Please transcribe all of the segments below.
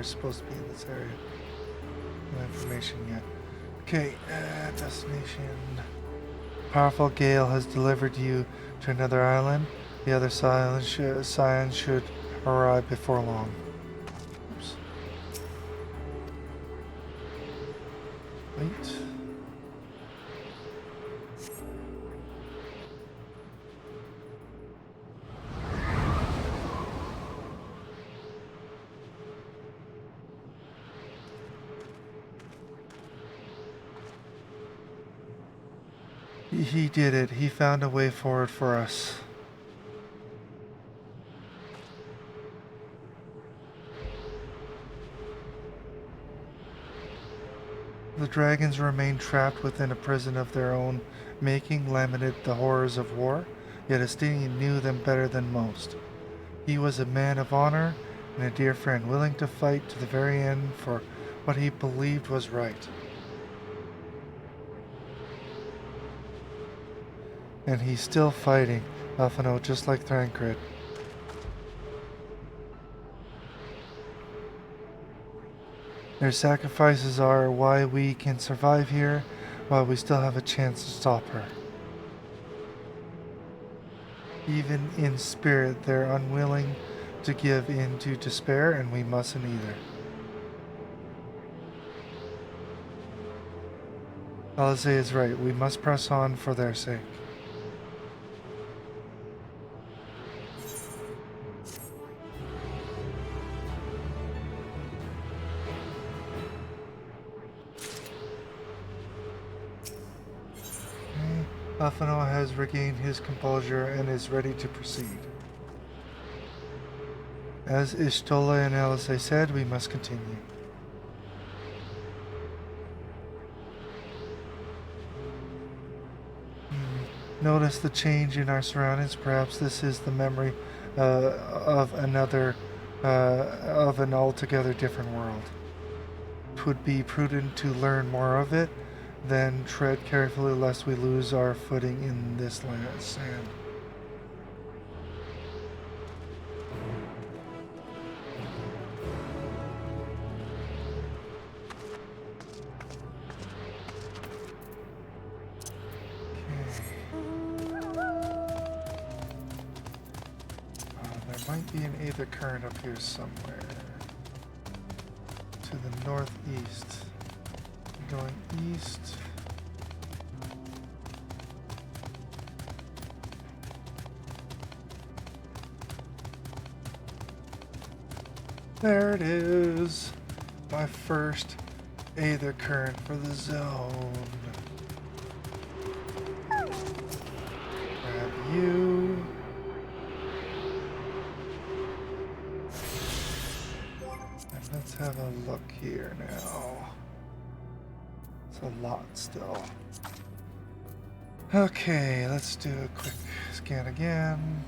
supposed to be in this area. No information yet. Okay, destination. Powerful gale has delivered you to another island. The other scion should arrive before long. Oops. Wait. He did it. He found a way forward for us. The dragons remained trapped within a prison of their own making, lamented the horrors of war, yet Estinian knew them better than most. He was a man of honor and a dear friend, willing to fight to the very end for what he believed was right. And he's still fighting, Alphino, just like Thancred. Their sacrifices are why we can survive here, while we still have a chance to stop her. Even in spirit, they're unwilling to give in to despair, and we mustn't either. Alizé is right. We must press on for their sake. Alphino has regained his composure and is ready to proceed. As Ishtola and Alizé said, we must continue. Notice the change in our surroundings. Perhaps this is the memory of an altogether different world. It would be prudent to learn more of it, then tread carefully lest we lose our footing in this sand. There might be an aether current up here somewhere. To the northeast. Going east. There it is. My first aether current for the zone. Grab you. And let's have a look here now. It's a lot still. Okay, let's do a quick scan again.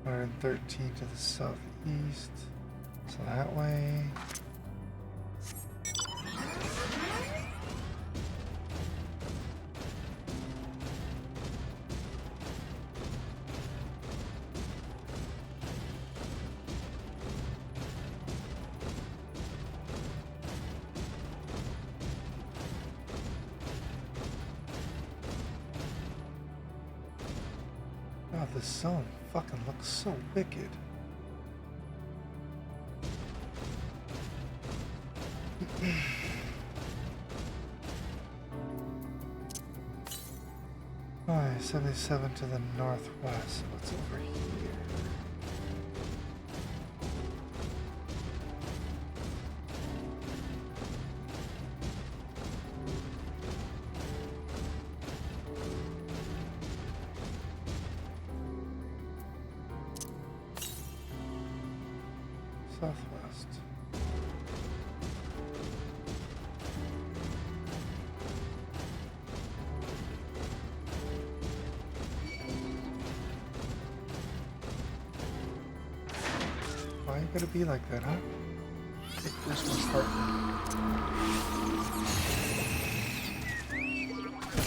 113 to the southeast. So that way. God, this zone fucking looks so wicked. Alright, 77 to the northwest. What's over here? Southwest. Why you gotta be like that, huh? It breaks my heart.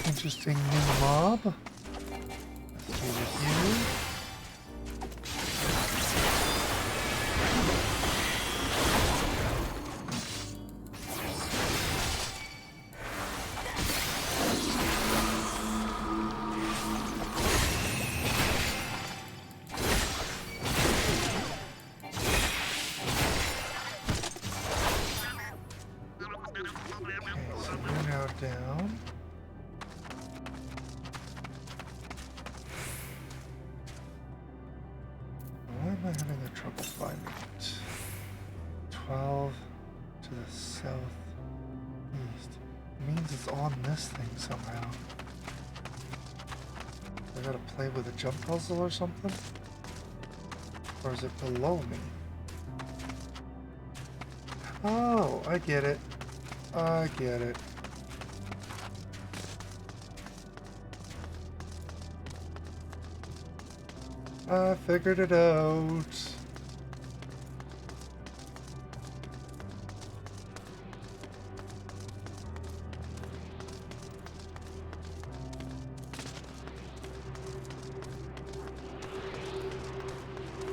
Interesting new mob. Let's deal with you. am I having a trouble finding it? 12 to the southeast. It means it's on this thing somehow. I gotta play with a jump puzzle or something? Or is it below me? Oh, I get it. I get it. I figured it out.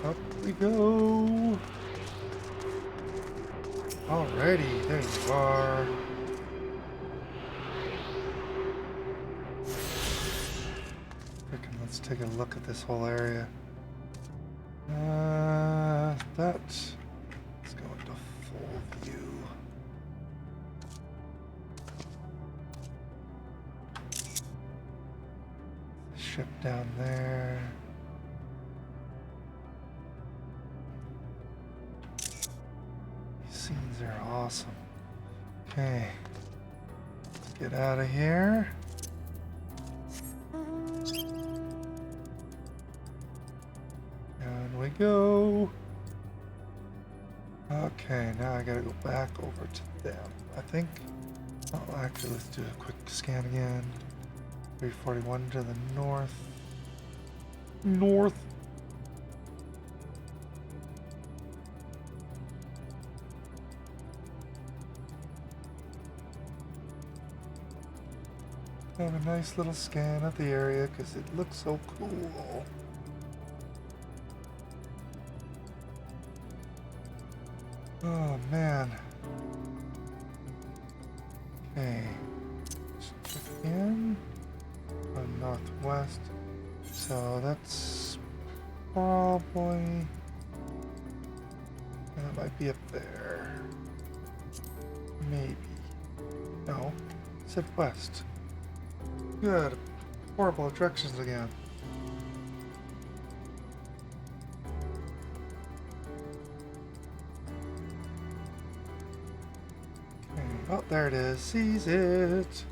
Up we go. Alrighty, there you are. Frickin', let's take a look at this whole area. Let's go into full view. Ship down there. These scenes are awesome. Okay, let's get out of here. Down we go. Okay, now I gotta go back over to them. I think. Oh, actually, let's do a quick scan again. 341 to the north. North. Have a nice little scan of the area because it looks so cool. Oh man. Okay. Let's check in on northwest. So that's probably. That might be up there. Maybe. No. It said west. Good. Horrible directions again. Oh, there it is. Sees it.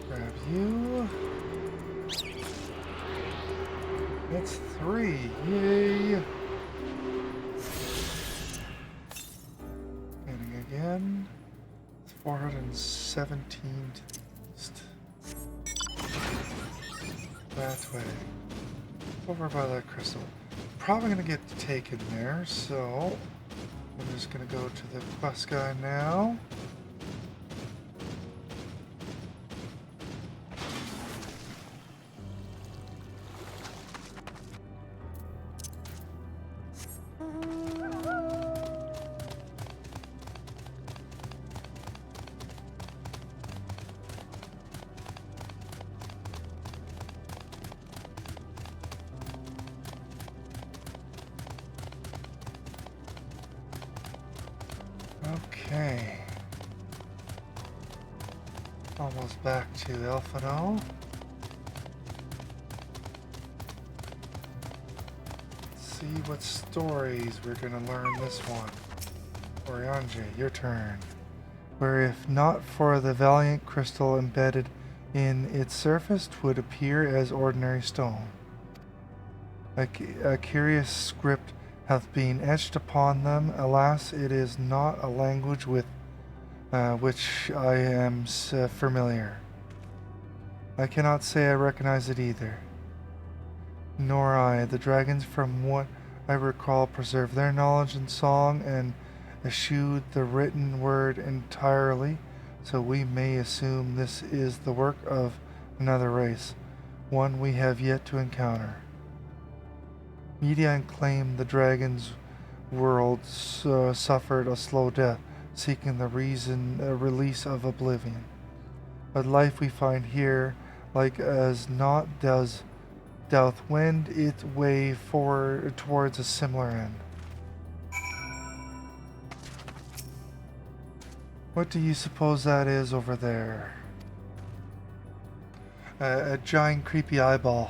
Grab you. That's 3. Yay. Scanning again. It's 417 to the east. That way. Over by that crystal. Probably gonna get taken there, so I'm just gonna go to the quest guy now. Okay. Almost back to Elfino. Let's see what stories we're gonna learn this one. Oriange, your turn. Where if not for the valiant crystal embedded in its surface, would appear as ordinary stone. A curious script hath been etched upon them. Alas, it is not a language with which I am familiar. I cannot say I recognize it either. Nor I. The dragons, from what I recall, preserve their knowledge in song and eschewed the written word entirely, so we may assume this is the work of another race, one we have yet to encounter. Media claim the dragon's world suffered a slow death, seeking the release of oblivion. But life we find here, like as not doth wend its way forward towards a similar end. What do you suppose that is over there? A giant creepy eyeball.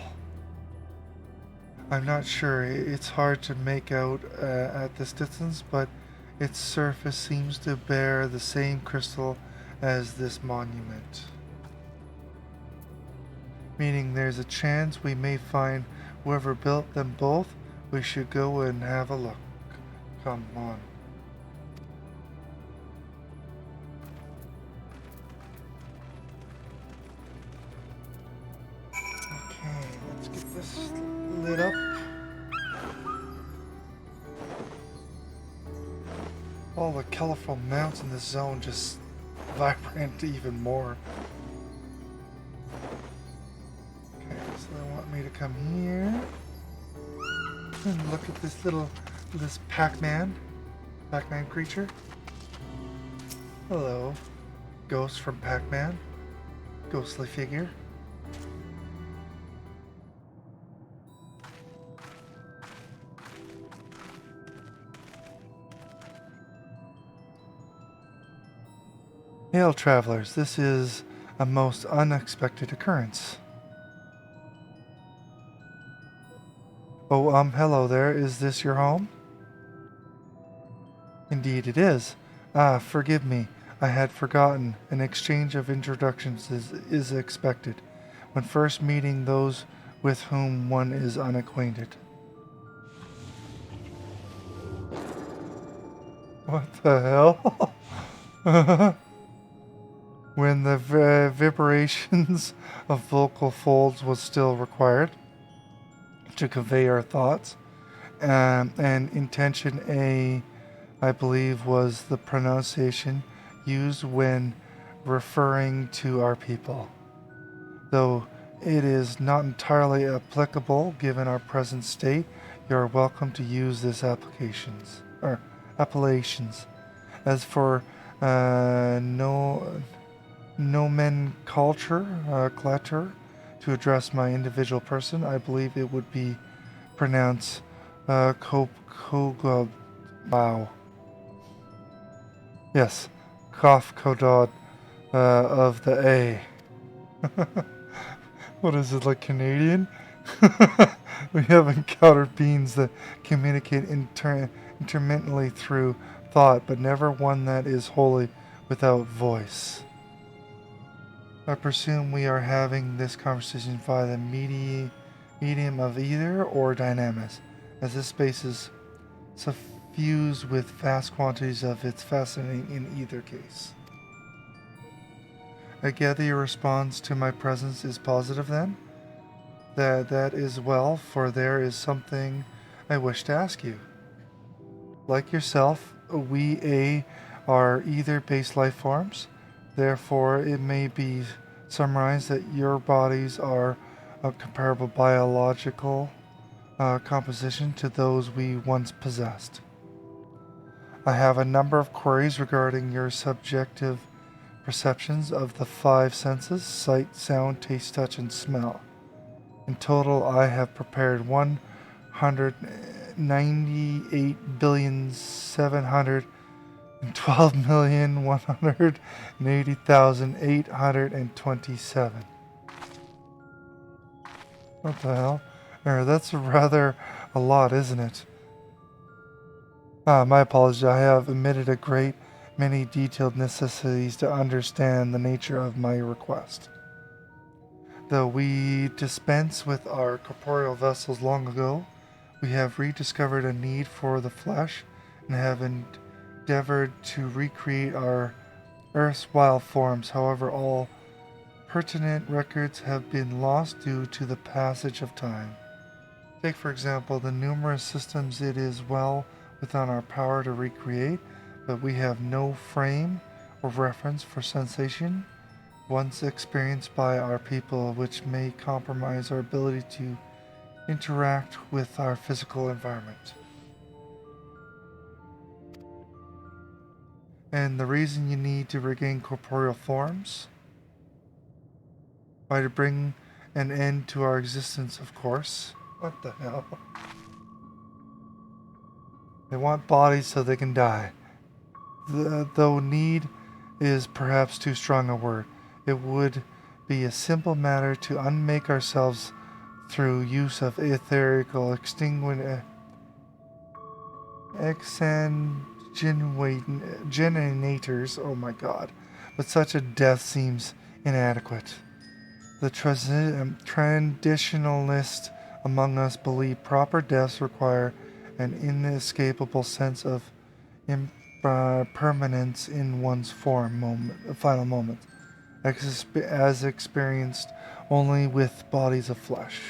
I'm not sure. It's hard to make out at this distance, but its surface seems to bear the same crystal as this monument. Meaning there's a chance we may find whoever built them both. We should go and have a look. Come on. Okay, let's get this lit up. All the colorful mounts in this zone just vibrate even more. Okay, so they want me to come here and look at this Pac-Man creature. Hello, ghost from Pac-Man, ghostly figure. Hail, travelers. This is a most unexpected occurrence. Oh, hello there. Is this your home? Indeed it is. Ah, forgive me. I had forgotten. An exchange of introductions is expected when first meeting those with whom one is unacquainted. What the hell? When the vibrations of vocal folds was still required to convey our thoughts, and intention A, I believe, was the pronunciation used when referring to our people, though it is not entirely applicable given our present state. You are welcome to use this appellations. As for nomenclature, to address my individual person, I believe it would be pronounced Wow. Yes, Kof Kodod of the A. What is it, like Canadian? We have encountered beings that communicate intermittently through thought, but never one that is wholly without voice. I presume we are having this conversation via the medium of ether or dynamics, as this space is suffused with vast quantities of its fascinating in either case. I gather your response to my presence is positive then? That is well, for there is something I wish to ask you. Like yourself, we are ether-based life forms. Therefore, it may be summarized that your bodies are a comparable biological composition to those we once possessed. I have a number of queries regarding your subjective perceptions of the five senses: sight, sound, taste, touch, and smell. In total, I have prepared 198,712,180,827. What the hell? That's rather a lot, isn't it? My apologies. I have omitted a great many detailed necessities to understand the nature of my request. Though we dispensed with our corporeal vessels long ago, we have rediscovered a need for the flesh and have endeavored to recreate our erstwhile forms. However, all pertinent records have been lost due to the passage of time. Take, for example, the numerous systems it is well within our power to recreate, but we have no frame or reference for sensation once experienced by our people, which may compromise our ability to interact with our physical environment. And the reason you need to regain corporeal forms? By to bring an end to our existence, of course. What the hell? They want bodies so they can die. Though need is perhaps too strong a word. It would be a simple matter to unmake ourselves through use of etherical exsanguinators. Oh my god. But such a death seems inadequate. The traditionalists among us believe proper deaths require an inescapable sense of impermanence in one's final moments, as experienced only with bodies of flesh.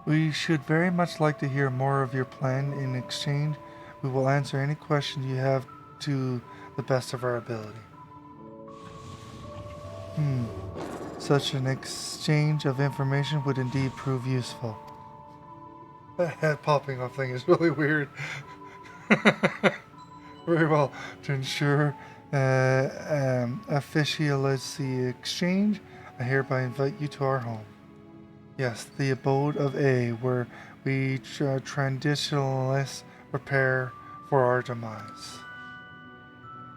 We should very much like to hear more of your plan. In exchange, we will answer any questions you have to the best of our ability. Such an exchange of information would indeed prove useful. That head popping off thing is really weird. Very well. To ensure officiality exchange, I hereby invite you to our home. Yes, the abode of A, where we traditionalists prepare for our demise.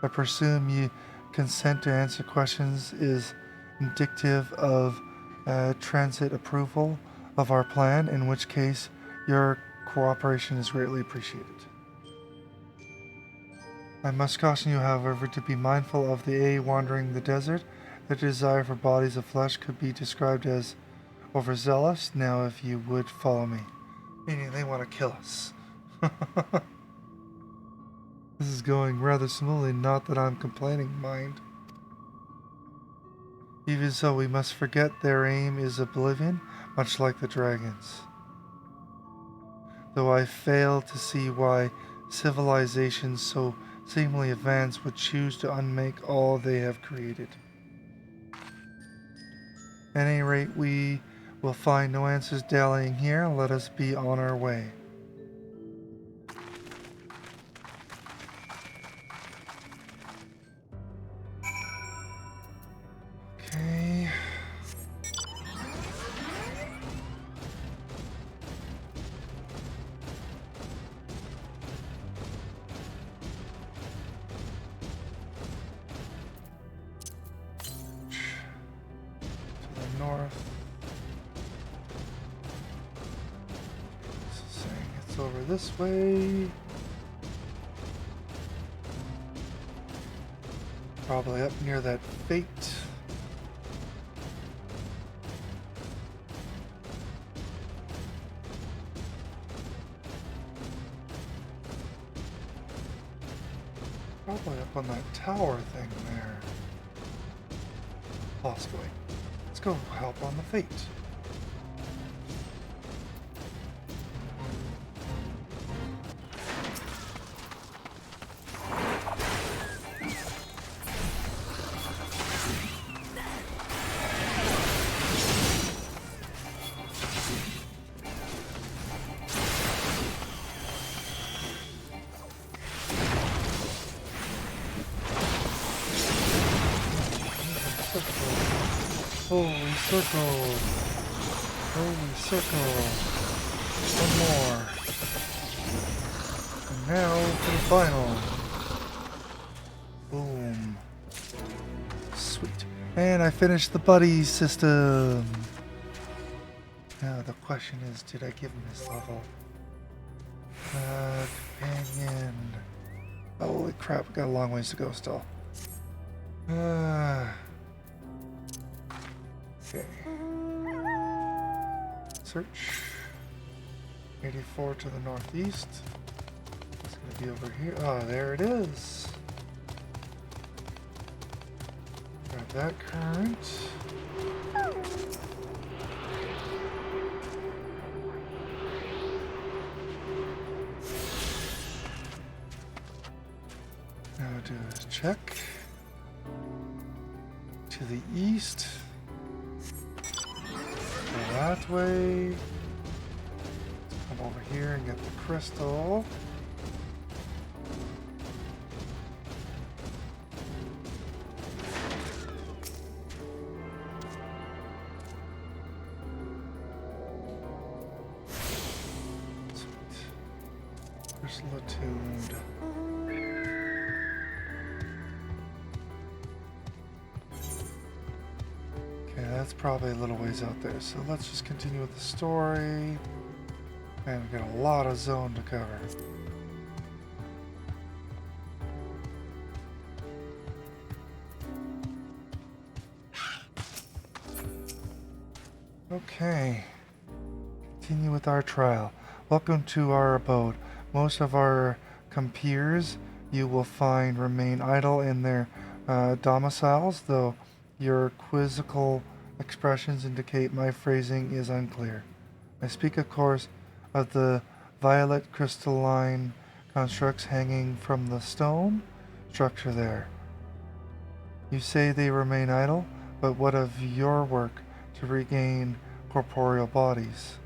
I presume you consent to answer questions is indicative of transit approval of our plan, in which case your cooperation is greatly appreciated. I must caution you, however, to be mindful of the A wandering the desert. The desire for bodies of flesh could be described as overzealous. Now, if you would follow me. Meaning they want to kill us. This is going rather smoothly, not that I'm complaining, mind. Even so, we must forget their aim is oblivion, much like the dragons. Though I fail to see why civilizations so seemingly advanced would choose to unmake all they have created. At any rate, we will find no answers dallying here. Let us be on our way. Okay. To the north. Saying it's over this way. Probably up near that fate. Probably up on that tower thing there. Possibly. Let's go help on the fate. Holy circle! Holy circle! One more. And now for the final. Boom. Sweet. And I finished the buddy system. Now the question is, did I give him his level? Companion. Holy crap, we got a long ways to go still. Okay. Search. 84 to the northeast. It's going to be over here. Oh, there it is. Grab that current. Now do is check. To the east. Go that way. Come over here and get the crystal. Sweet. Crystal attuned. that's probably a little ways out there. So let's just continue with the story. And we got a lot of zone to cover. Okay. Continue with our trial. Welcome to our abode. Most of our compeers you will find remain idle in their domiciles, though your quizzical expressions indicate my phrasing is unclear. I speak, of course, of the violet crystalline constructs hanging from the stone structure there. You say they remain idle, but what of your work to regain corporeal bodies?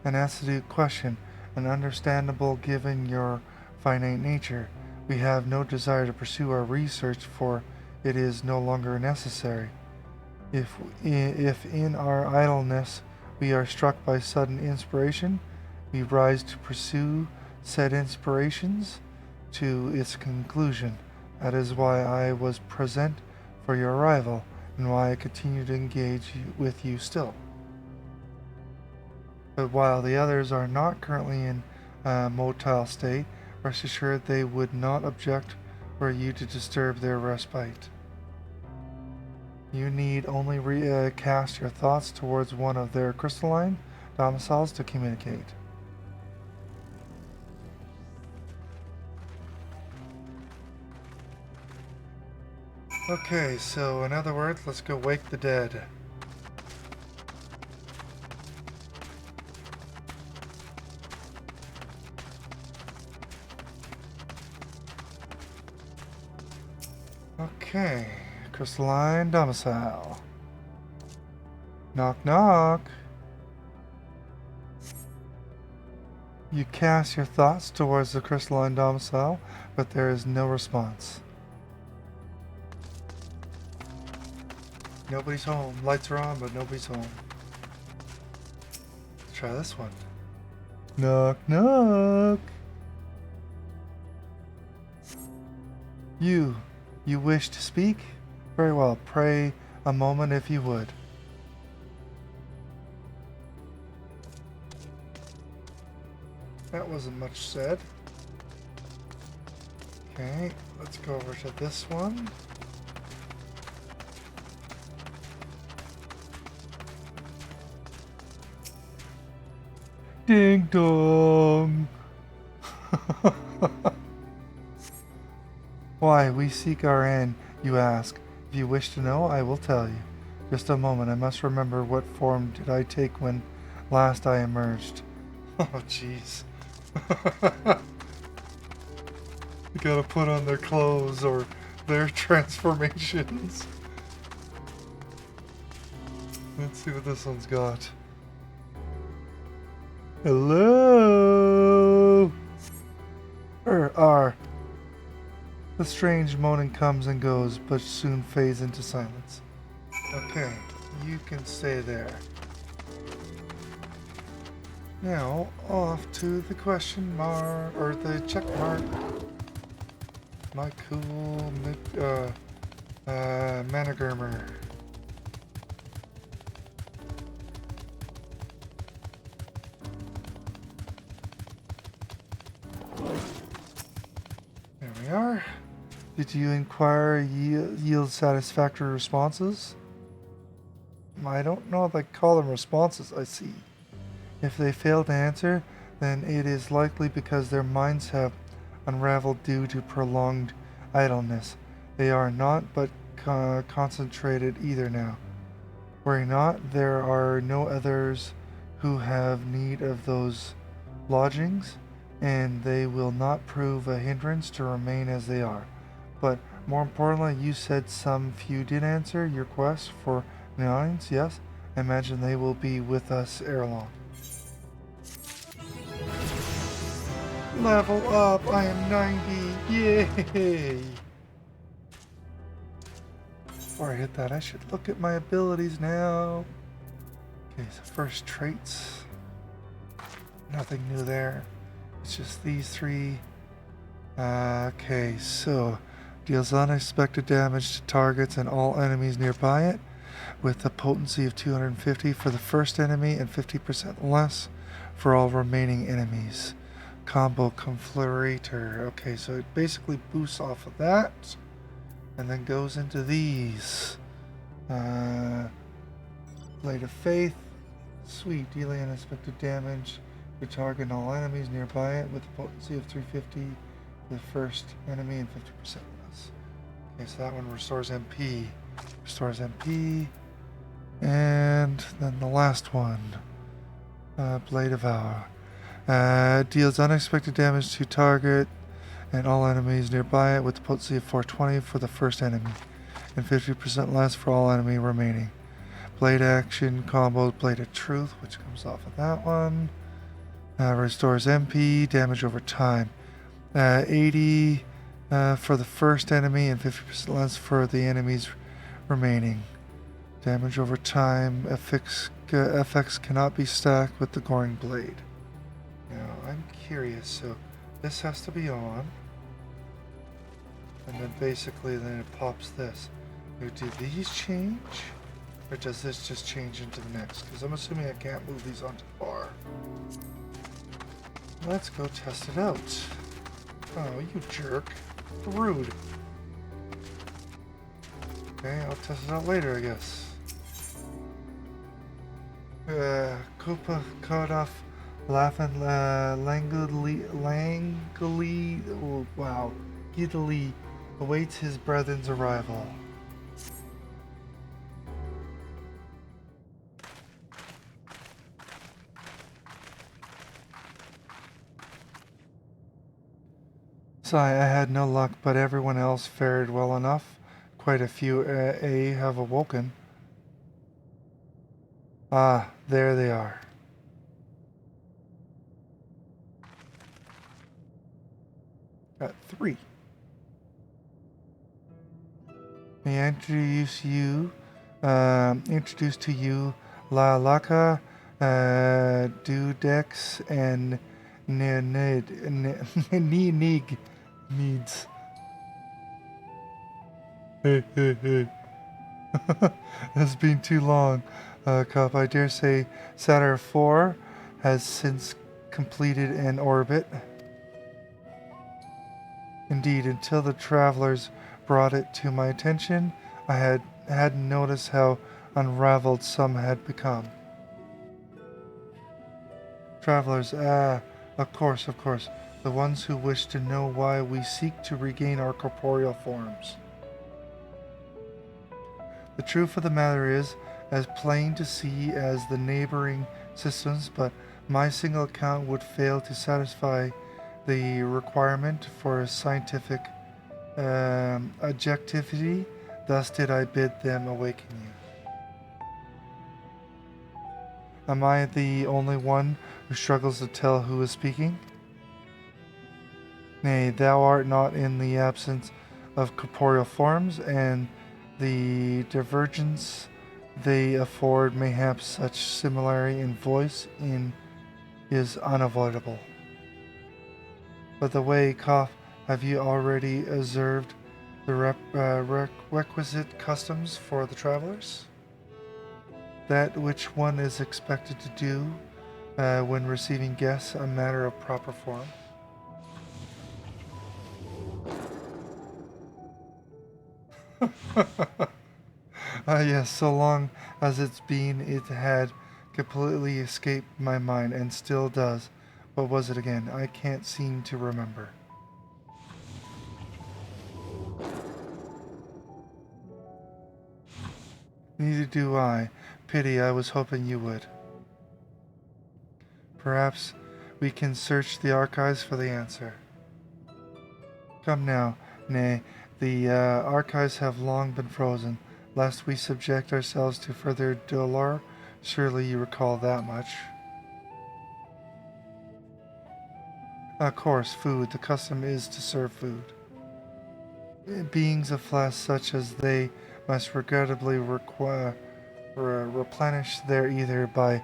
An astute question, and understandable given your finite nature. We have no desire to pursue our research, for it is no longer necessary. If in our idleness we are struck by sudden inspiration, we rise to pursue said inspirations to its conclusion. That is why I was present for your arrival, and why I continue to engage with you still. But while the others are not currently in a motile state, rest assured they would not object were you to disturb their respite. You need only cast your thoughts towards one of their crystalline domiciles to communicate. Okay, so in other words, let's go wake the dead. Okay, crystalline domicile. Knock knock. You cast your thoughts towards the crystalline domicile, but there is no response. Nobody's home. Lights are on, but nobody's home. Let's try this one. Knock knock. You wish to speak? Very well, pray a moment if you would. That wasn't much said. Okay, let's go over to this one. Ding dong! Why, we seek our end, you ask. If you wish to know, I will tell you. Just a moment, I must remember what form did I take when last I emerged. Oh, jeez. You gotta put on their clothes or their transformations. Let's see what this one's got. Hello? The strange moaning comes and goes, but soon fades into silence. Okay, you can stay there. Now, off to the question mark, or the check mark. My cool, Managurmer. There we are. Did you inquire yield satisfactory responses? I don't know if I call them responses, I see. If they fail to answer, then it is likely because their minds have unraveled due to prolonged idleness. They are not but concentrated either now. Worry not, there are no others who have need of those lodgings, and they will not prove a hindrance to remain as they are. But more importantly, you said some few did answer your quest for an audience, yes? I imagine they will be with us ere long. Level up! I am 90! Yay! Before I hit that, I should look at my abilities now. Okay, so first traits. Nothing new there. It's just these three. Okay, so deals unexpected damage to targets and all enemies nearby it. with a potency of 250 for the first enemy and 50% less for all remaining enemies. Combo Conflagrator. Okay, so it basically boosts off of that and then goes into these. Blade of Faith. Sweet, dealing unexpected damage to target and all enemies nearby it with a potency of 350 for the first enemy and 50% less. Okay, so that one restores MP. Restores MP. And then the last one. Blade of Hour. Deals unexpected damage to target and all enemies nearby it with a potency of 420 for the first enemy and 50% less for all enemy remaining. Blade action combo Blade of Truth, which comes off of that one. Restores MP, damage over time. 80 for the first enemy and 50% less for the enemies remaining. Damage over time. FX cannot be stacked with the Goring Blade. Now, I'm curious, so this has to be on. And then basically then it pops this. Do these change? Or does this just change into the next? Because I'm assuming I can't move these onto the bar. Let's go test it out. Oh, you jerk. Rude. Okay, I'll test it out later, I guess. Koopa Kodoff laughing Langley, oh, wow, giddily awaits his brethren's arrival. Sigh, I had no luck, but everyone else fared well enough. Quite a few have awoken. Ah, there they are. Got 3. May I introduce to you La Laka, Dudex, and Nig needs. Hey. It's been too long, Cop. I dare say Saturn IV has since completed an orbit. Indeed, until the travelers brought it to my attention, I hadn't noticed how unraveled some had become. Travelers, of course, the ones who wish to know why we seek to regain our corporeal forms. The truth of the matter is as plain to see as the neighboring systems, but my single account would fail to satisfy the requirement for scientific objectivity. Thus did I bid them awaken you. Am I the only one who struggles to tell who is speaking? Nay, thou art not in the absence of corporeal forms, and the divergence they afford mayhap such similarity in voice is unavoidable. But the way, Koth, have you already observed the requisite customs for the travelers? That which one is expected to do when receiving guests, a matter of proper form. Yes, so long as it's been, it had completely escaped my mind, and still does. What was it again? I can't seem to remember. Neither do I. Pity, I was hoping you would. Perhaps we can search the archives for the answer. Come now. Nay, the archives have long been frozen, lest we subject ourselves to further dolor. Surely you recall that much. Of course, food. The custom is to serve food. Beings of flesh such as they must regrettably replenish their ether. By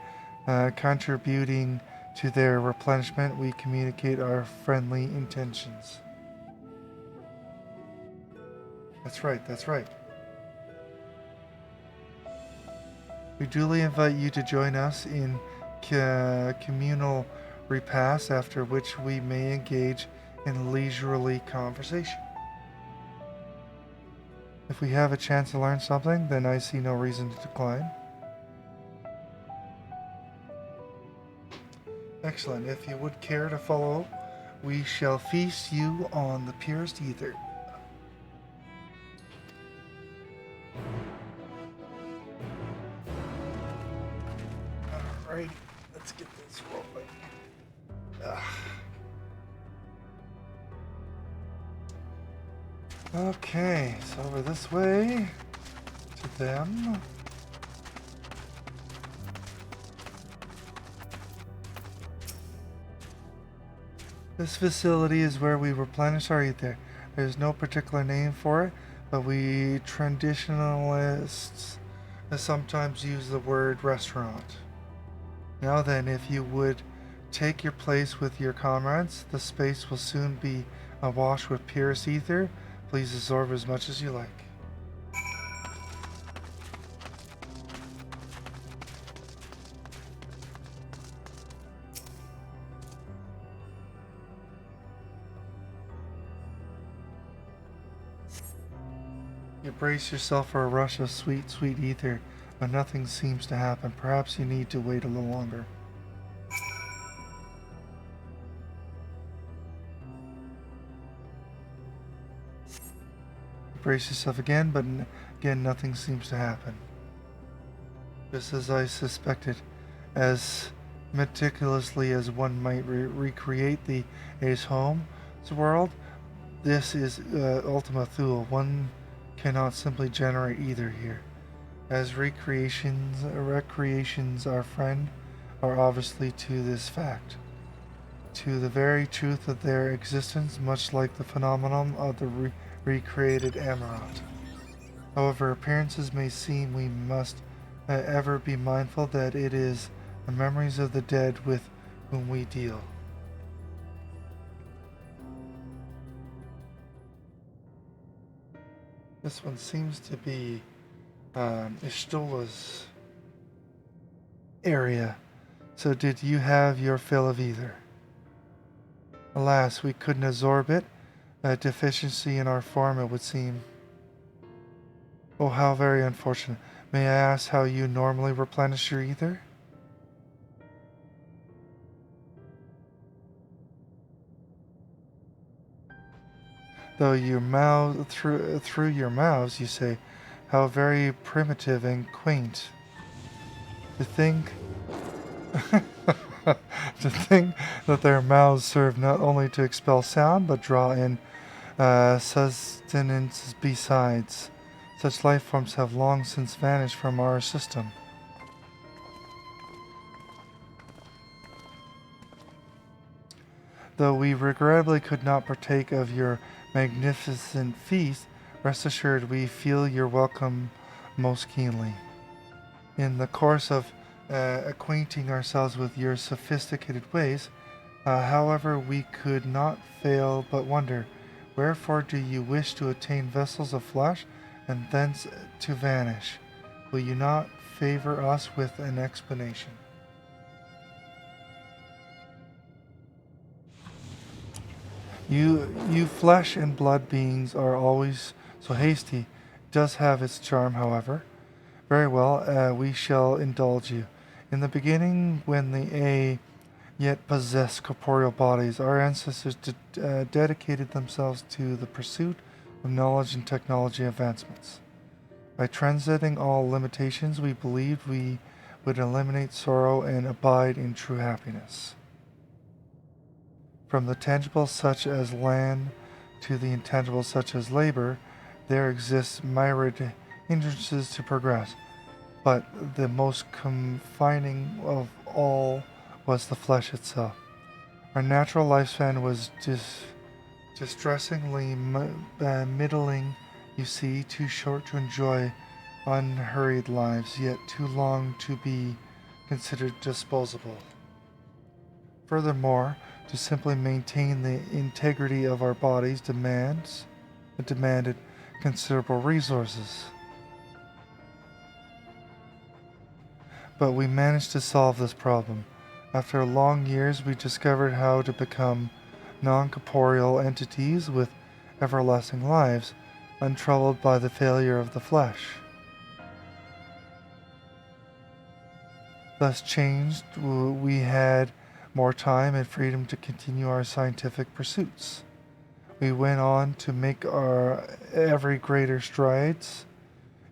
contributing to their replenishment, we communicate our friendly intentions. That's right. We duly invite you to join us in communal repasts, after which we may engage in leisurely conversation. If we have a chance to learn something, then I see no reason to decline. Excellent. If you would care to follow, we shall feast you on the purest ether. Alright, let's get this rolling. Okay, so over this way to them. This facility is where we replenish our ether. There's no particular name for it, but we traditionalists sometimes use the word restaurant. Now then, if you would take your place with your comrades, the space will soon be awash with purest ether. Please absorb as much as you like. You brace yourself for a rush of sweet, sweet ether, but nothing seems to happen. Perhaps you need to wait a little longer. You brace yourself again, but again nothing seems to happen. Just as I suspected, as meticulously as one might recreate the Ace Home's world, this is Ultima Thule. One cannot simply generate either here, as recreations our friend are obviously to this fact, to the very truth of their existence, much like the phenomenon of the recreated Amarant. However appearances may seem, we must ever be mindful that it is the memories of the dead with whom we deal. This one seems to be Ishtola's area. So did you have your fill of either? Alas, we couldn't absorb it. A deficiency in our form, it would seem. Oh, how very unfortunate. May I ask how you normally replenish your ether? Though your mouth through your mouths, you say, how very primitive and quaint. To think to think that their mouths serve not only to expel sound, but draw in sustenance besides. Such life forms have long since vanished from our system. Though we regrettably could not partake of your magnificent feast, rest assured we feel your welcome most keenly. In the course of acquainting ourselves with your sophisticated ways, however, we could not fail but wonder, wherefore do you wish to attain vessels of flesh, and thence to vanish? Will you not favor us with an explanation? You flesh and blood beings are always so hasty. It does have its charm, however. Very well, we shall indulge you. In the beginning, when the A yet possessed corporeal bodies, our ancestors dedicated themselves to the pursuit of knowledge and technology advancements. By transcending all limitations, we believed we would eliminate sorrow and abide in true happiness. From the tangible such as land to the intangible such as labor, there exists myriad hindrances to progress, but the most confining of all was the flesh itself. Our natural lifespan was distressingly middling, you see, too short to enjoy unhurried lives, yet too long to be considered disposable. Furthermore, to simply maintain the integrity of our bodies demanded considerable resources. But we managed to solve this problem. After long years, we discovered how to become non-corporeal entities with everlasting lives, untroubled by the failure of the flesh. Thus changed, we had more time and freedom to continue our scientific pursuits. We went on to make our ever greater strides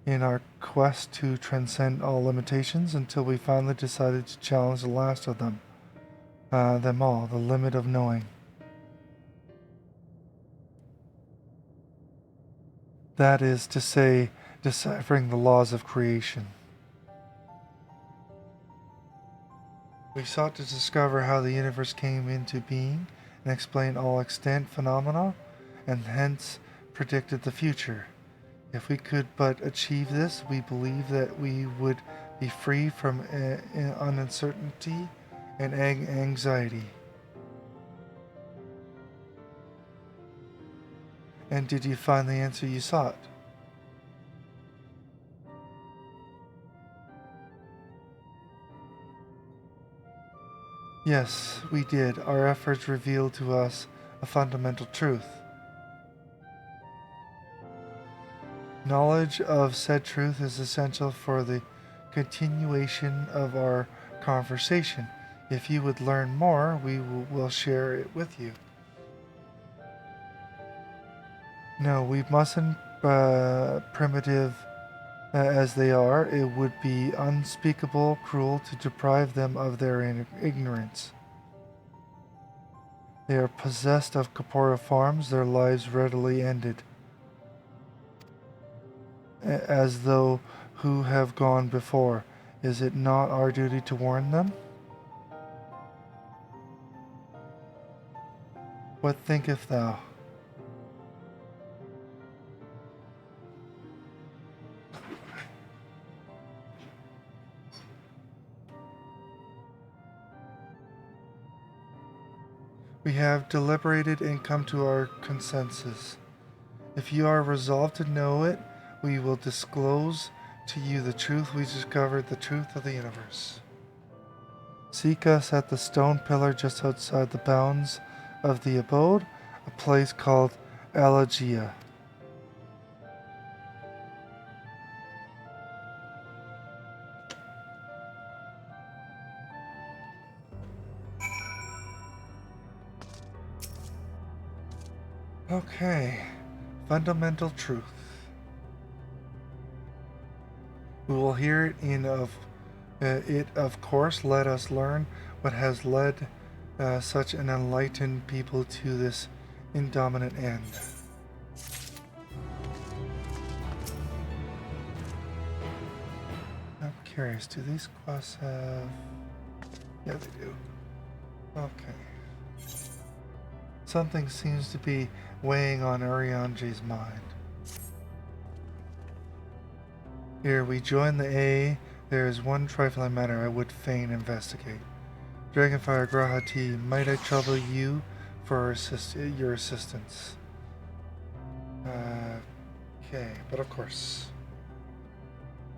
in our quest to transcend all limitations until we finally decided to challenge the last of them all, the limit of knowing. That is to say, deciphering the laws of creation. We sought to discover how the universe came into being and explain all extant phenomena, and hence predicted the future. If we could but achieve this, we believe that we would be free from uncertainty and anxiety. And did you find the answer you sought? Yes, we did. Our efforts revealed to us a fundamental truth. Knowledge of said truth is essential for the continuation of our conversation. If you would learn more, we will share it with you. No, we mustn't, primitive as they are, it would be unspeakable cruel to deprive them of their ignorance. They are possessed of corporeal forms, their lives readily ended, as though who have gone before. Is it not our duty to warn them? What thinkest thou? We have deliberated and come to our consensus. If you are resolved to know it, we will disclose to you the truth. We discovered the truth of the universe. Seek us at the stone pillar just outside the bounds of the abode, a place called Elegia. Okay, fundamental truth. We will hear it of course. Let us learn what has led such an enlightened people to this indominant end. I'm curious, do these quests have... Yeah, they do. Okay. Something seems to be weighing on Urianji's mind. Here, we join the A. There is one trifling matter I would fain investigate. Dragonfire Grahati, might I trouble you for your assistance? Okay, but of course.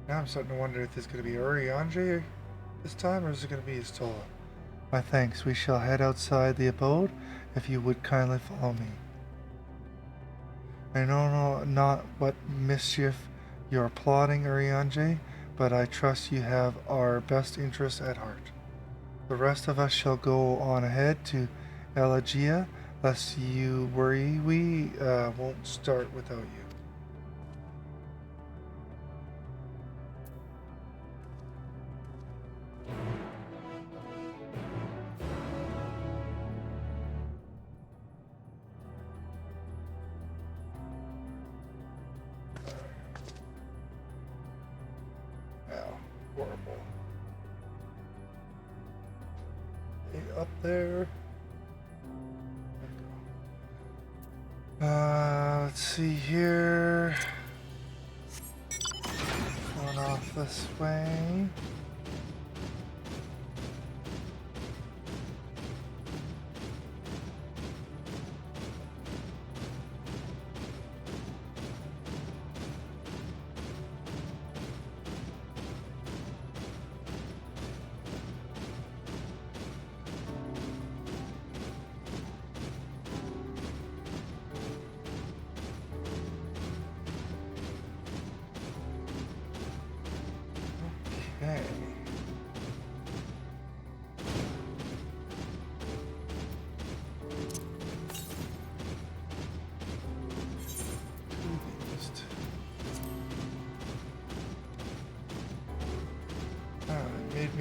Now I'm starting to wonder if this is going to be Urianji this time, or is it going to be Istola? My thanks. We shall head outside the abode, if you would kindly follow me. I know not what mischief you are plotting, Urianji, but I trust you have our best interests at heart. The rest of us shall go on ahead to Elegia, lest you worry we won't start without you. Horrible. Up there. Let's see here. Going off this way.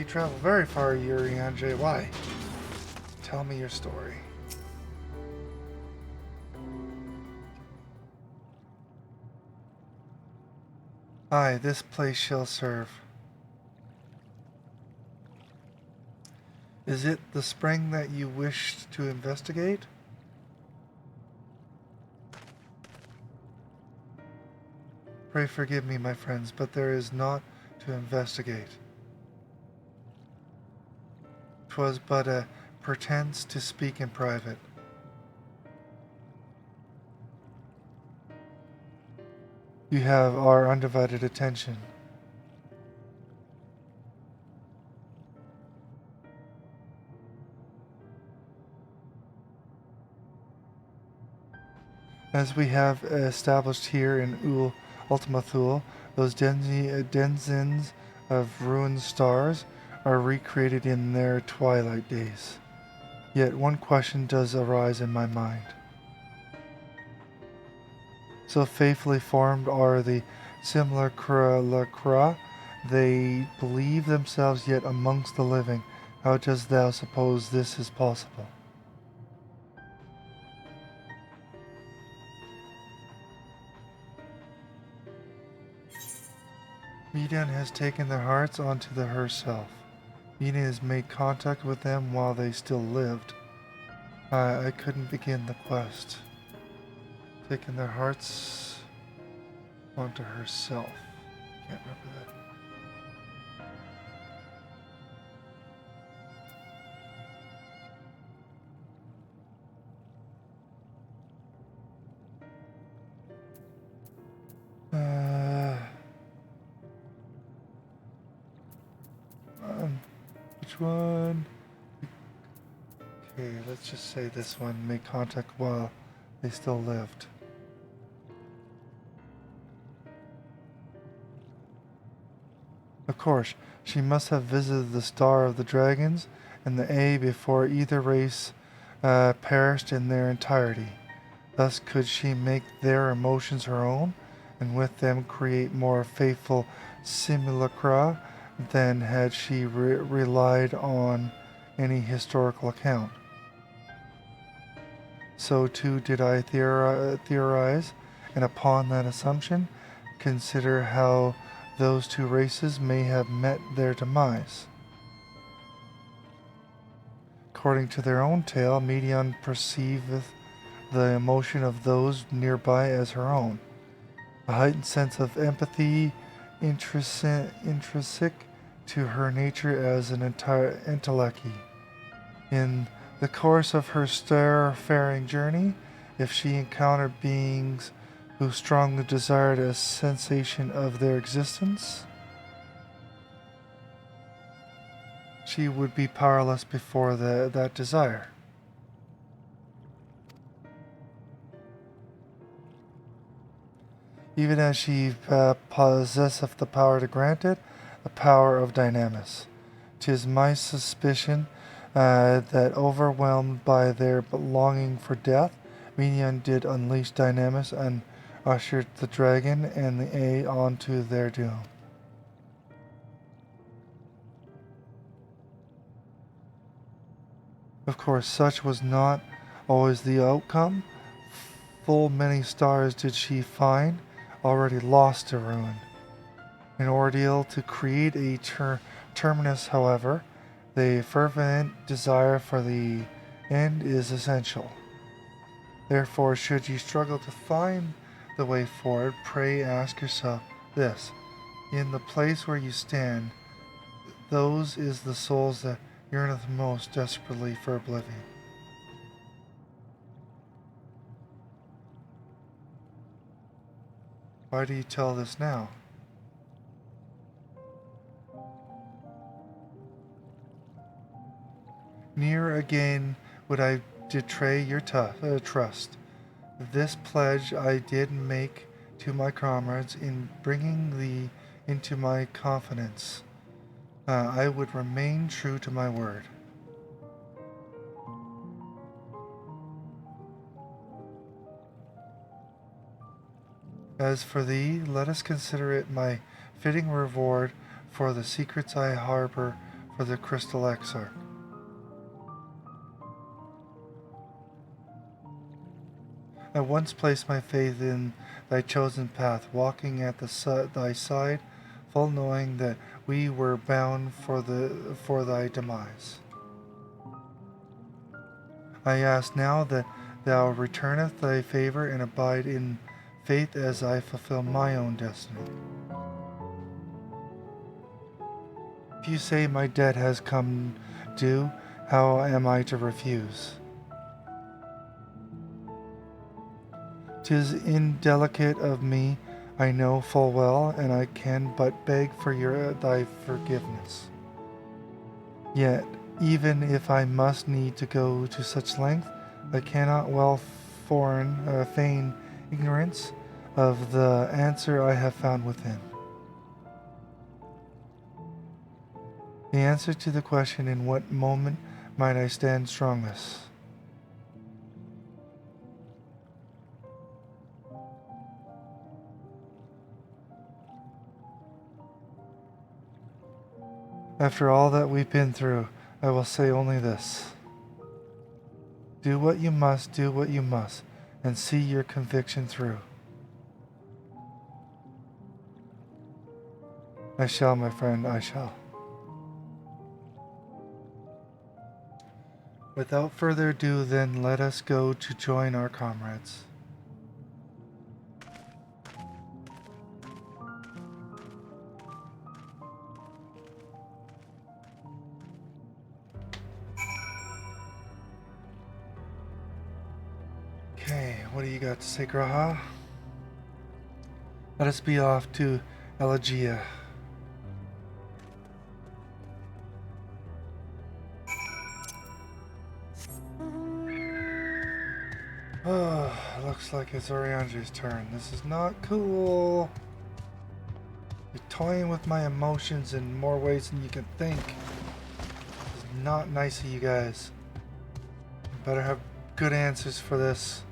travel very far, Urianger. Why? Tell me your story. Aye, this place shall serve. Is it the spring that you wished to investigate? Pray forgive me, my friends, but there is naught to investigate. 'Twas but a pretense to speak in private. You have our undivided attention. As we have established here in Ultima Thule, those denizens of ruined stars are recreated in their twilight days. Yet one question does arise in my mind. So faithfully formed are the simulacra, they believe themselves yet amongst the living. How dost thou suppose this is possible? Median has taken their hearts onto herself. Median has made contact with them while they still lived. I couldn't begin the quest. Taking their hearts onto herself. Can't remember that. Which one? Okay, let's just say this one. Made contact while they still lived. Of course, she must have visited the Star of the Dragons and the A before either race perished in their entirety. Thus could she make their emotions her own, and with them create more faithful simulacra than had she relied on any historical account. So too did I theorize, and upon that assumption, consider how those two races may have met their demise. According to their own tale, Medion perceiveth the emotion of those nearby as her own. A heightened sense of empathy intrinsic to her nature as an entelechy. In the course of her starfaring journey, if she encountered beings who strongly desired a sensation of their existence, she would be powerless before that desire. Even as she possesseth the power to grant it, the power of dynamis. 'Tis my suspicion that overwhelmed by their longing for death, Minion did unleash dynamis and ushered the dragon and the A onto their doom. Of course, such was not always the outcome. Full many stars did she find already lost to ruin. An ordeal to create a terminus, however, the fervent desire for the end is essential. Therefore, should you struggle to find the way forward, pray ask yourself this. In the place where you stand, those is the souls that yearneth most desperately for oblivion. Why do you tell this now? Ne'er again would I betray your trust. This pledge I did make to my comrades in bringing thee into my confidence. I would remain true to my word. As for thee, let us consider it my fitting reward for the secrets I harbor for the Crystal Exarch. I once placed my faith in thy chosen path, walking at thy side, full knowing that we were bound for thy demise. I ask now that thou returneth thy favor and abide in faith as I fulfill my own destiny. If you say my debt has come due, how am I to refuse? 'Tis indelicate of me, I know full well, and I can but beg for thy forgiveness. Yet, even if I must need to go to such length, I cannot well feign ignorance of the answer I have found within. The answer to the question, in what moment might I stand strongest? After all that we've been through, I will say only this. Do what you must, and see your conviction through. I shall, my friend, I shall. Without further ado, then, let us go to join our comrades. Okay, what do you got to say, Graha? Let us be off to Elegia. Oh, looks like it's Oriandra's turn. This is not cool. You're toying with my emotions in more ways than you can think. This is not nice of you guys. You better have good answers for this.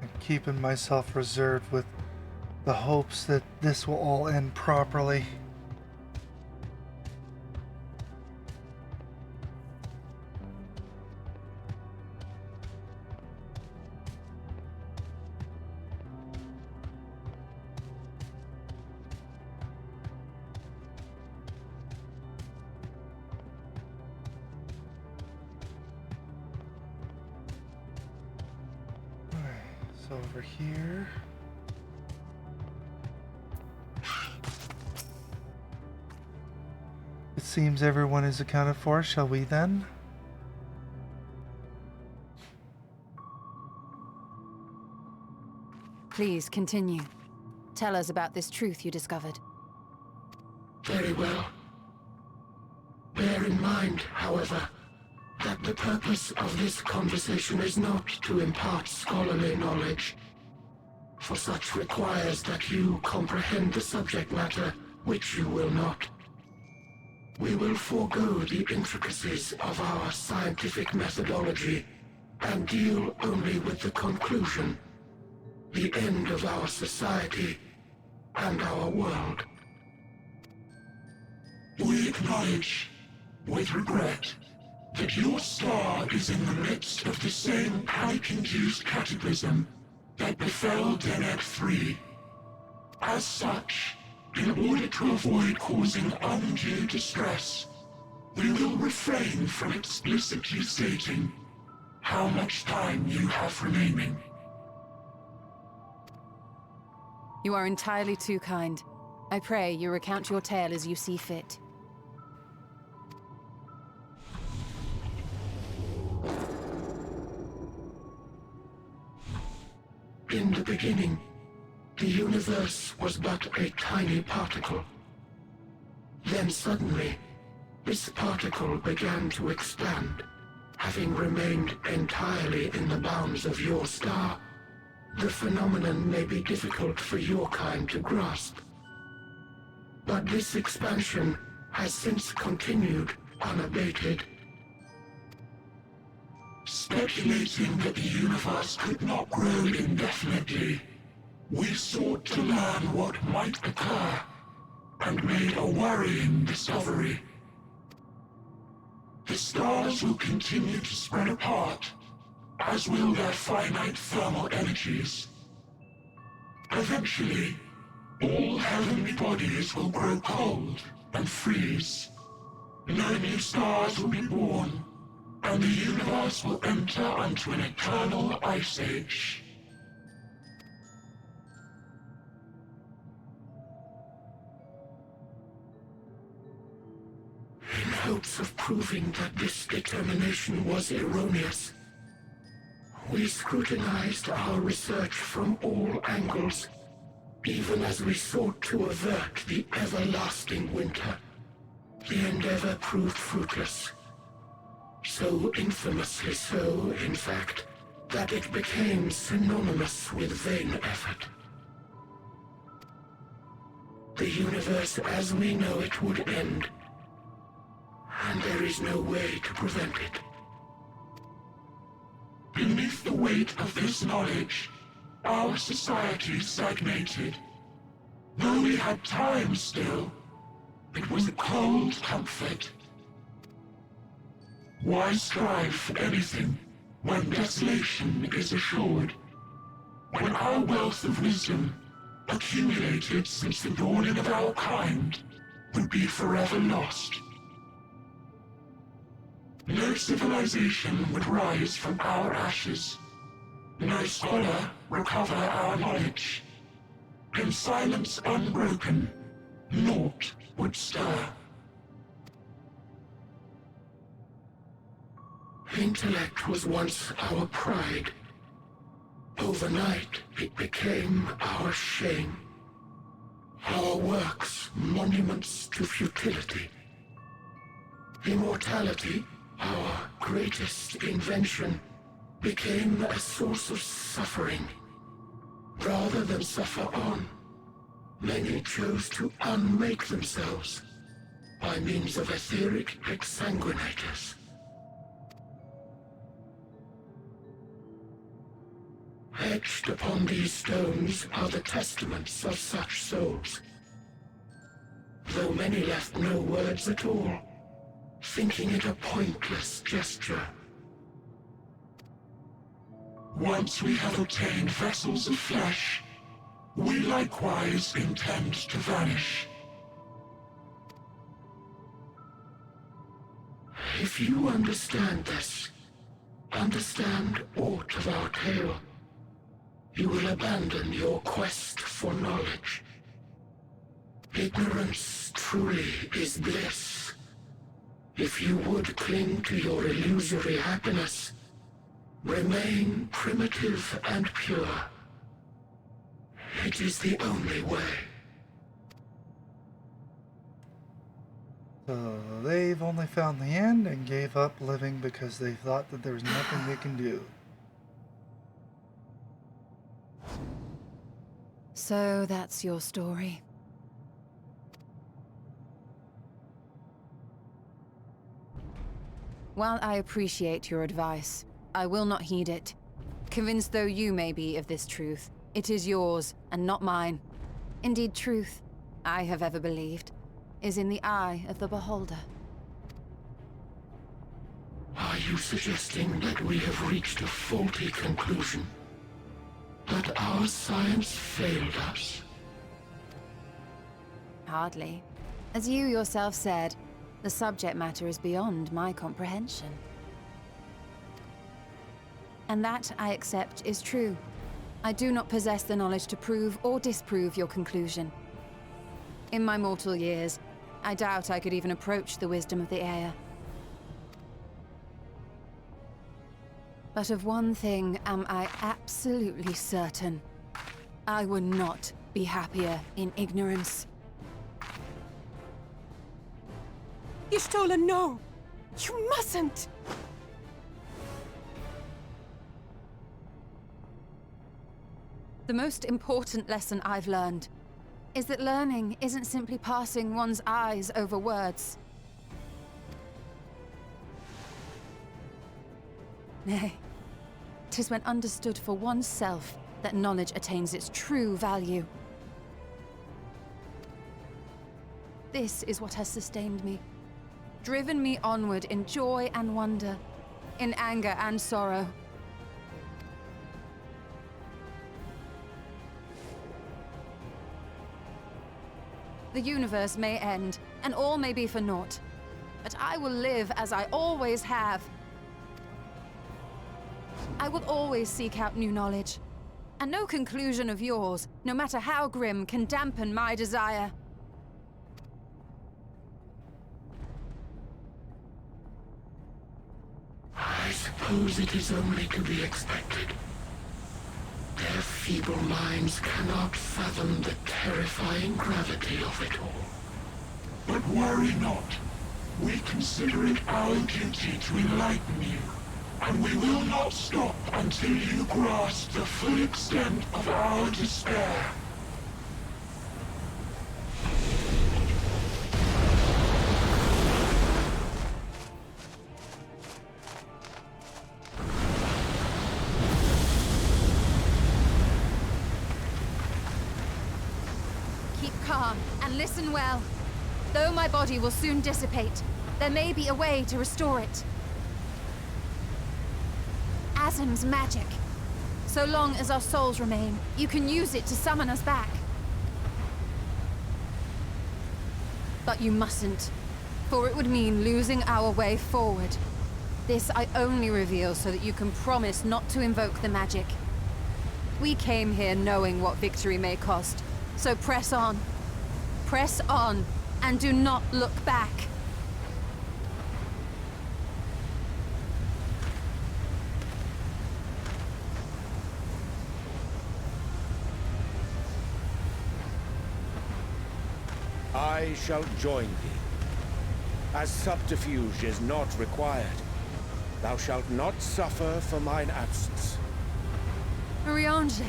I'm keeping myself reserved with the hopes that this will all end properly. Alright, so over here. It seems everyone is accounted for, shall we then? Please continue. Tell us about this truth you discovered. Very well. Bear in mind, however, that the purpose of this conversation is not to impart scholarly knowledge, for such requires that you comprehend the subject matter, which you will not. We will forego the intricacies of our scientific methodology and deal only with the conclusion, the end of our society and our world. We acknowledge, with regret, that your star is in the midst of the same panic-induced cataclysm that befell Deneb 3. As such, in order to avoid causing undue distress, we will refrain from explicitly stating how much time you have remaining. You are entirely too kind. I pray you recount your tale as you see fit. In the beginning, the universe was but a tiny particle. Then suddenly, this particle began to expand. Having remained entirely in the bounds of your star, the phenomenon may be difficult for your kind to grasp. But this expansion has since continued unabated. Speculating that the universe could not grow indefinitely, we sought to learn what might occur, and made a worrying discovery. The stars will continue to spread apart, as will their finite thermal energies. Eventually, all heavenly bodies will grow cold and freeze. No new stars will be born, and the universe will enter into an eternal ice age. In hopes of proving that this determination was erroneous, we scrutinized our research from all angles, even as we sought to avert the everlasting winter. The endeavor proved fruitless. So infamously so, in fact, that it became synonymous with vain effort. The universe as we know it would end, and there is no way to prevent it. Beneath the weight of this knowledge, our society stagnated. Though we had time still, it was a cold comfort. Why strive for anything when desolation is assured? When our wealth of wisdom, accumulated since the dawning of our kind, would be forever lost. No civilization would rise from our ashes. No scholar recover our knowledge. In silence unbroken, naught would stir. Intellect was once our pride. Overnight, it became our shame. Our works, monuments to futility. Immortality, our greatest invention, became a source of suffering. Rather than suffer on, many chose to unmake themselves by means of etheric exsanguinators. Etched upon these stones are the testaments of such souls, though many left no words at all, thinking it a pointless gesture. Once we have obtained vessels of flesh, we likewise intend to vanish. If you understand this, understand aught of our tale, you will abandon your quest for knowledge. Ignorance truly is bliss. If you would cling to your illusory happiness, remain primitive and pure. It is the only way. So they've only found the end and gave up living because they thought that there was nothing they can do. So that's your story. While I appreciate your advice, I will not heed it. Convinced though you may be of this truth, it is yours and not mine. Indeed, truth, I have ever believed, is in the eye of the beholder. Are you suggesting that we have reached a faulty conclusion? That our science failed us? Hardly. As you yourself said, the subject matter is beyond my comprehension. And that, I accept, is true. I do not possess the knowledge to prove or disprove your conclusion. In my mortal years, I doubt I could even approach the wisdom of the Air. But of one thing am I absolutely certain. I would not be happier in ignorance. Y'shtola, no! You mustn't! The most important lesson I've learned is that learning isn't simply passing one's eyes over words. Nay, 'tis when understood for oneself that knowledge attains its true value. This is what has sustained me, driven me onward in joy and wonder, in anger and sorrow. The universe may end, and all may be for naught. But I will live as I always have. I will always seek out new knowledge. And no conclusion of yours, no matter how grim, can dampen my desire. I suppose it is only to be expected. Their feeble minds cannot fathom the terrifying gravity of it all. But worry not. We consider it our duty to enlighten you, and we will not stop until you grasp the full extent of our despair. Keep calm and listen well. Though my body will soon dissipate, there may be a way to restore it. Asm's magic. So long as our souls remain, you can use it to summon us back. But you mustn't, for it would mean losing our way forward. This I only reveal so that you can promise not to invoke the magic. We came here knowing what victory may cost, so press on. Press on, and do not look back. I shall join thee. As subterfuge is not required, thou shalt not suffer for mine absence. Urianger.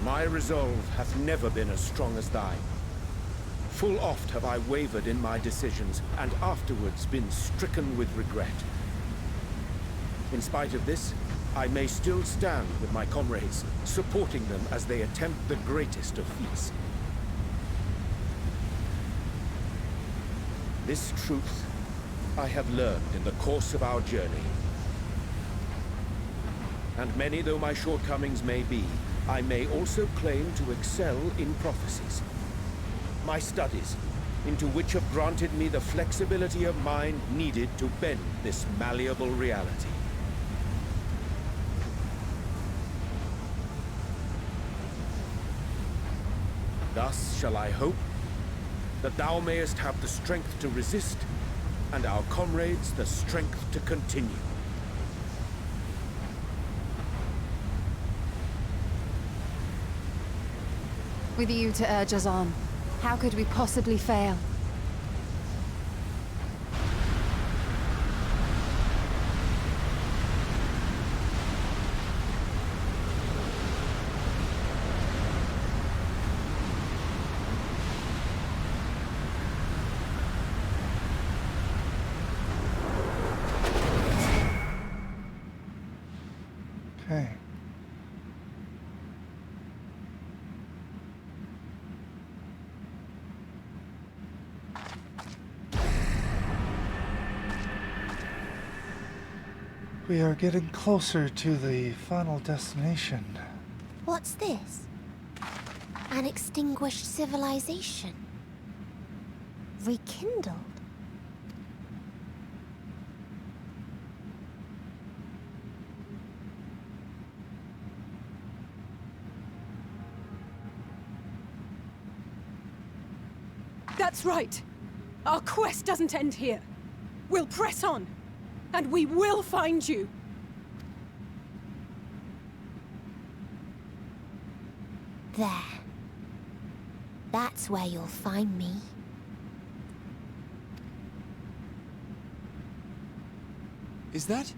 My resolve hath never been as strong as thine. Full oft have I wavered in my decisions, and afterwards been stricken with regret. In spite of this, I may still stand with my comrades, supporting them as they attempt the greatest of feats. This truth I have learned in the course of our journey. And many though my shortcomings may be, I may also claim to excel in prophecies. My studies, into which have granted me the flexibility of mind needed to bend this malleable reality. Thus shall I hope that thou mayest have the strength to resist, and our comrades the strength to continue. With you to urge us on, how could we possibly fail? Okay. We are getting closer to the final destination. What's this? An extinguished civilization. Rekindled. That's right. Our quest doesn't end here. We'll press on, and we will find you. There. That's where you'll find me. Is that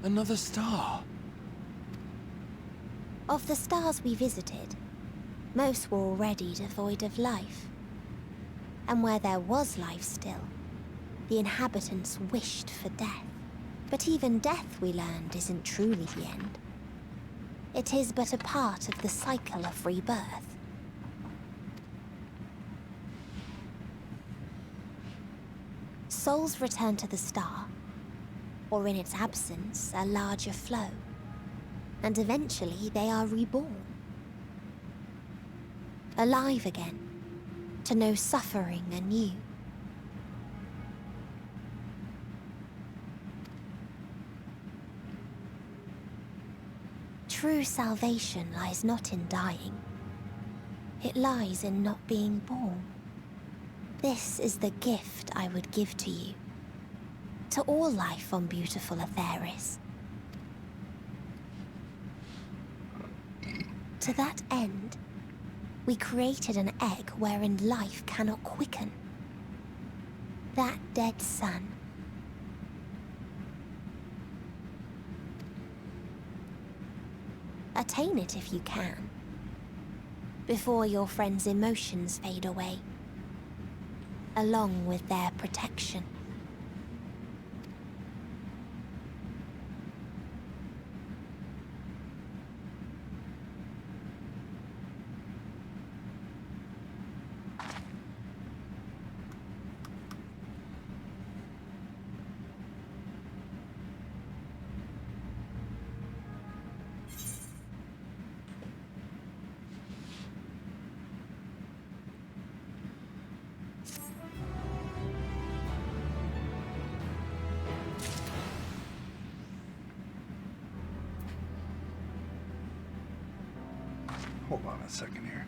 another star? Of the stars we visited, most were already devoid of life. And where there was life still, the inhabitants wished for death. But even death, we learned, isn't truly the end. It is but a part of the cycle of rebirth. Souls return to the star, or in its absence, a larger flow, and eventually they are reborn. Alive again, to know suffering anew. True salvation lies not in dying. It lies in not being born. This is the gift I would give to you. To all life on beautiful Atheris. To that end, we created an egg wherein life cannot quicken. That dead sun. Attain it if you can, before your friends' emotions fade away, along with their protection. Hold on a second here.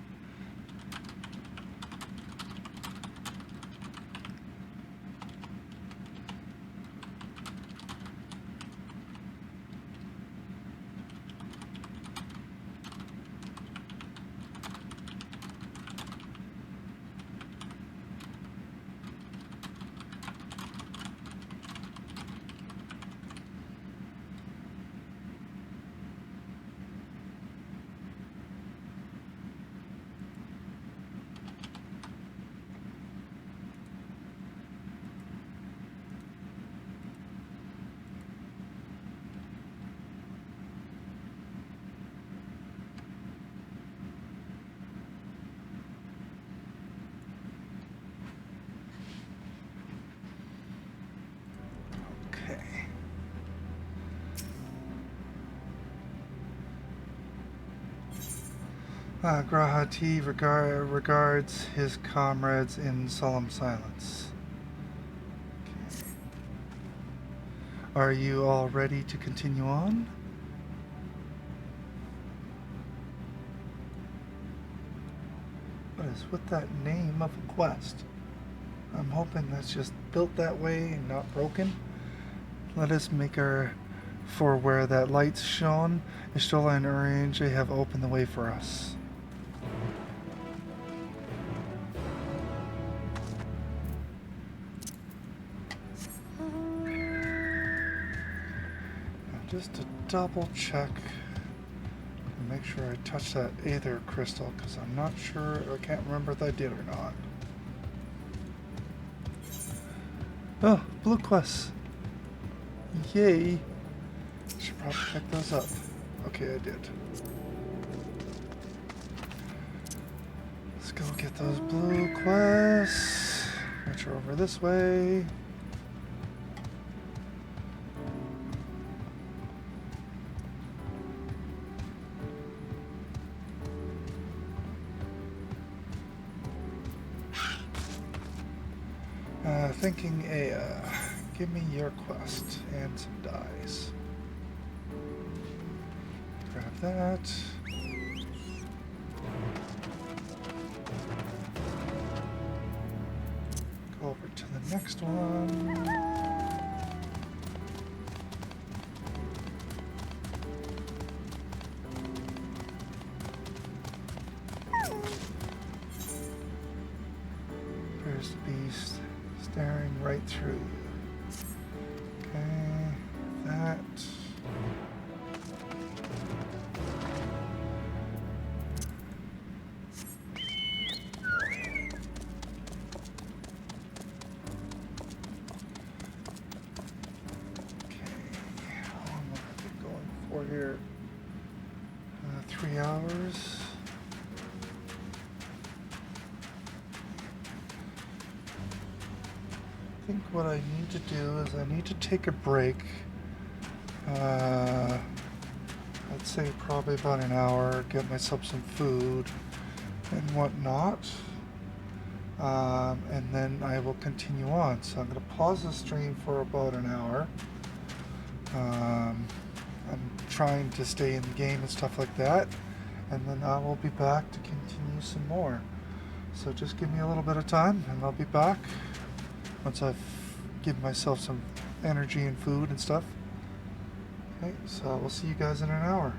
Okay. Graha T regards his comrades in solemn silence. Okay. Are you all ready to continue on? What is with that name of a quest? I'm hoping that's just built that way and not broken. Let us make our for where that light's shone. Ishtola and Urianger have opened the way for us. Now just to double check and make sure I touch that Aether crystal, because I'm not sure, I can't remember if I did or not. Oh, blue quests. Yay. Should probably pick those up. Okay, I did. Let's go get those blue quests. Which are over this way. Thinking Aya, give me your quest and some dice. Grab that. Go over to the next one. There's the beast staring right through you. Okay, that. Okay. think what I need to do is I need to take a break. I'd say probably about an hour, get myself some food and whatnot. And then I will continue on. So I'm going to pause the stream for about an hour. I'm trying to stay in the game and stuff like that. And then I will be back to continue some more. So just give me a little bit of time and I'll be back once I've given myself some energy and food and stuff. Okay, so we'll see you guys in an hour.